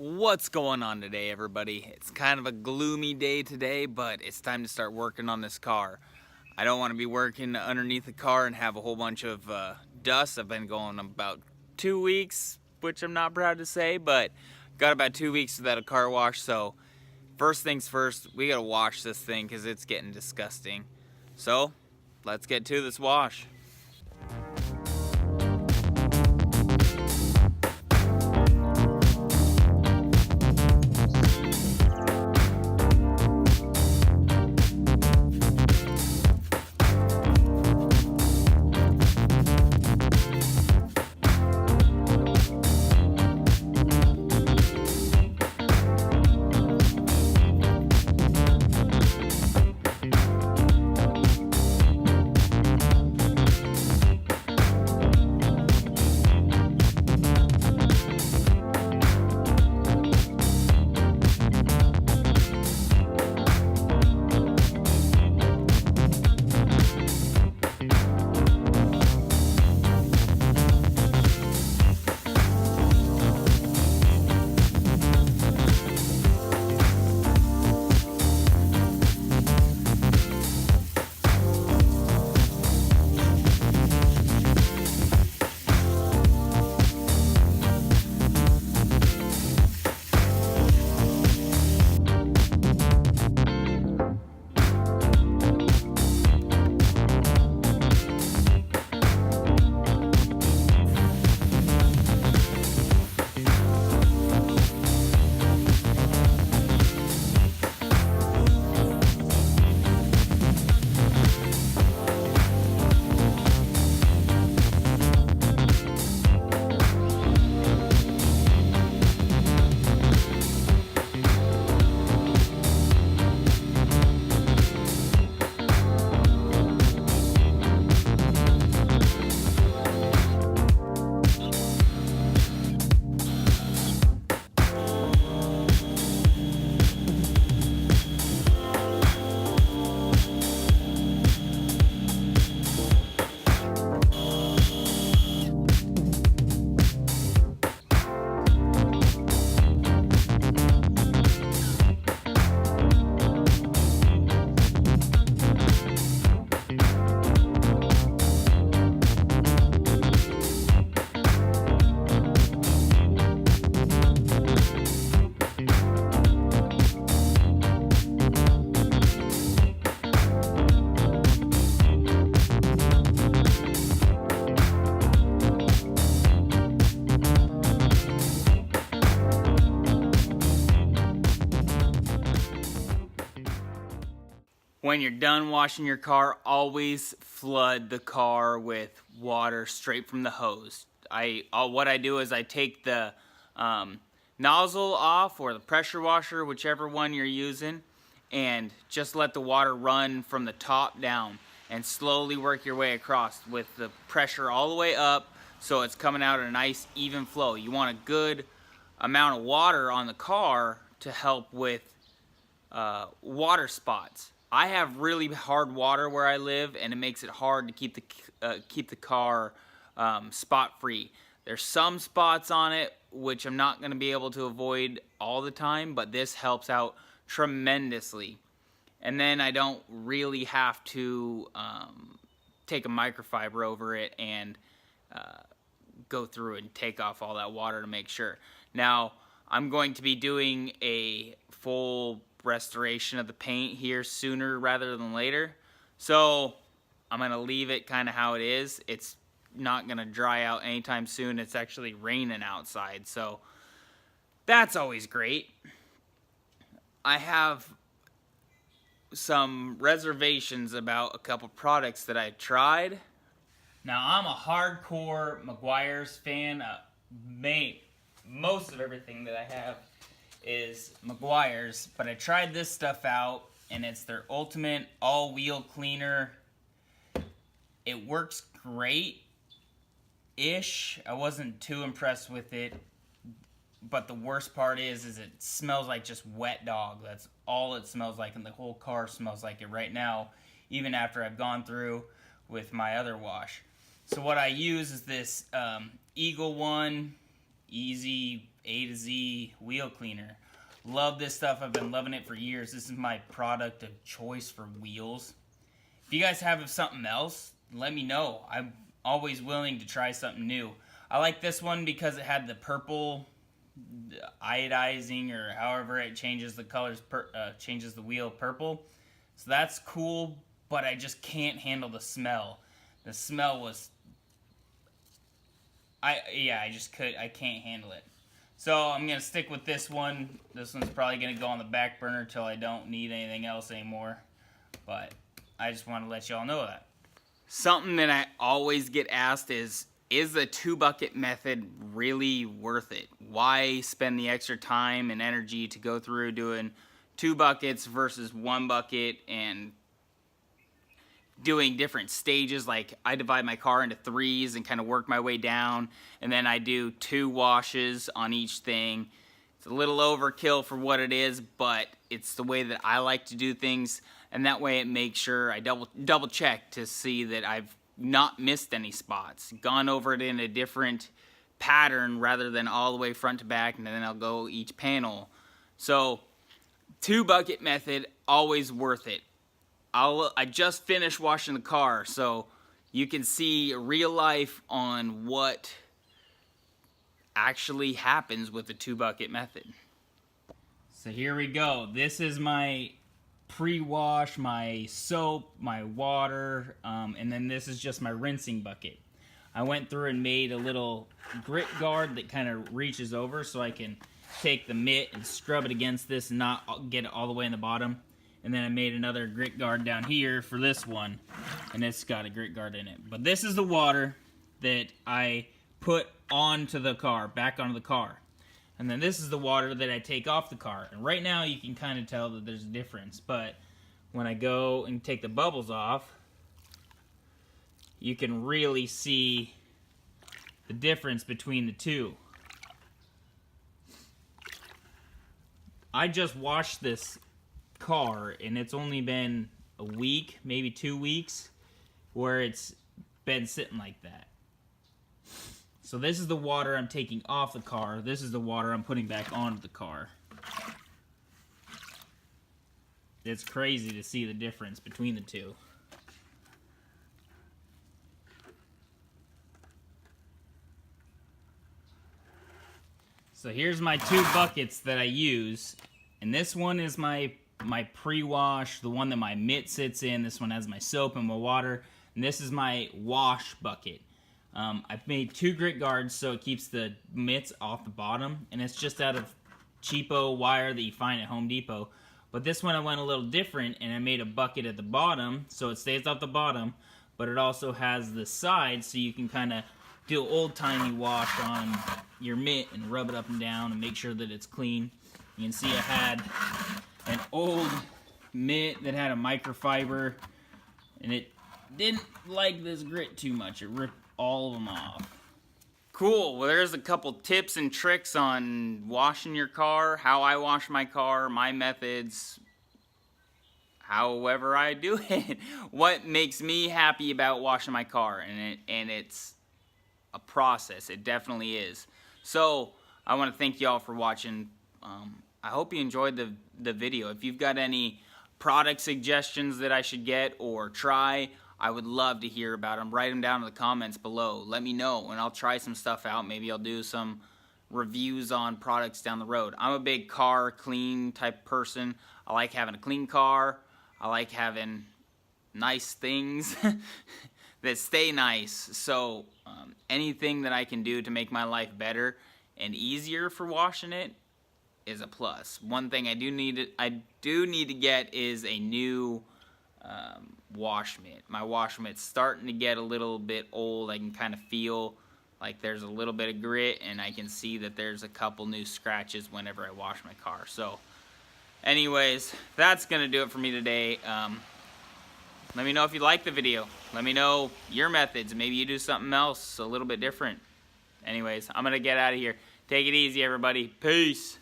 What's going on today, everybody? It's kind of a gloomy day today, but it's time to start working on this car. I don't want to be working underneath the car and have a whole bunch of dust. I've been going about 2 weeks, which I'm not proud to say, but got about 2 weeks without a car wash. So first things first, we gotta wash this thing because it's getting disgusting. So let's get to this wash. When you're done washing your car, always flood the car with water straight from the hose. What I do is I take the nozzle off, or the pressure washer, whichever one you're using, and just let the water run from the top down and slowly work your way across with the pressure all the way up, so it's coming out at a nice even flow. You want a good amount of water on the car to help with water spots. I have really hard water where I live, and it makes it hard to keep the car spot free. There's some spots on it which I'm not going to be able to avoid all the time, but this helps out tremendously. And then I don't really have to take a microfiber over it and go through and take off all that water to make sure. Now, I'm going to be doing a full restoration of the paint here sooner rather than later, so I'm gonna leave it kind of how it is. It's not gonna dry out anytime soon. It's actually raining outside, so that's always great. I have some reservations about a couple products that I tried. Now, I'm a hardcore Meguiar's fan. Most of everything that I have is Meguiar's, but I tried this stuff out, and it's their ultimate all-wheel cleaner. It works great-ish. I wasn't too impressed with it, but the worst part is it smells like just wet dog. That's all it smells like, and the whole car smells like it right now, even after I've gone through with my other wash. So what I use is this Eagle One Easy A to Z wheel cleaner. Love this stuff. I've been loving it for years. This is my product of choice for wheels. If you guys have something else, let me know. I'm always willing to try something new. I like this one because it had the purple iodizing, or however it changes the colors, changes the wheel purple. So that's cool, but I just can't handle the smell. The smell was, I can't handle it. So I'm going to stick with this one. This one's probably going to go on the back burner till I don't need anything else anymore. But I just want to let y'all know that. Something that I always get asked is the 2-bucket method really worth it? Why spend the extra time and energy to go through doing 2 buckets versus 1 bucket and doing different stages? Like, I divide my car into 3s and kind of work my way down, and then I do 2 washes on each thing. It's a little overkill for what it is, but it's the way that I like to do things, and that way it makes sure I double check to see that I've not missed any spots, gone over it in a different pattern rather than all the way front to back, and then I'll go each panel. So 2-bucket method, always worth it. I just finished washing the car, so you can see real life on what actually happens with the 2-bucket method. So here we go. This is my pre-wash, my soap, my water, and then this is just my rinsing bucket. I went through and made a little grit guard that kind of reaches over so I can take the mitt and scrub it against this and not get it all the way in the bottom. And then I made another grit guard down here for this one, and it's got a grit guard in it. But this is the water that I put onto the car, back onto the car. And then this is the water that I take off the car. And right now you can kind of tell that there's a difference, but when I go and take the bubbles off, you can really see the difference between the two. I just washed this car and it's only been a week, maybe 2 weeks, where it's been sitting like that. So this is the water I'm taking off the car. This is the water I'm putting back onto the car. It's crazy to see the difference between the two. So here's my 2 buckets that I use. And this one is my pre-wash, the one that my mitt sits in. This one has my soap and my water. And this is my wash bucket. I've made 2 grit guards so it keeps the mitts off the bottom. And it's just out of cheapo wire that you find at Home Depot. But this one I went a little different and I made a bucket at the bottom so it stays off the bottom. But it also has the side so you can kind of do an old-timey wash on your mitt and rub it up and down and make sure that it's clean. You can see I had an old mitt that had a microfiber and it didn't like this grit too much. It ripped all of them off. Cool. Well, there's a couple tips and tricks on washing your car, how I wash my car, my methods, however I do it. What makes me happy about washing my car, and it's a process. It definitely is. So I want to thank y'all for watching. I hope you enjoyed the video. If you've got any product suggestions that I should get or try, I would love to hear about them. Write them down in the comments below. Let me know, and I'll try some stuff out. Maybe I'll do some reviews on products down the road. I'm a big car clean type person. I like having a clean car. I like having nice things that stay nice. So anything that I can do to make my life better and easier for washing it is a plus. One thing I do need to get is a new wash mitt. My wash mitt's starting to get a little bit old. I can kind of feel like there's a little bit of grit, and I can see that there's a couple new scratches whenever I wash my car. So anyways, that's gonna do it for me today. Let me know if you like the video. Let me know your methods. Maybe you do something else a little bit different. Anyways, I'm gonna get out of here. Take it easy, everybody. Peace.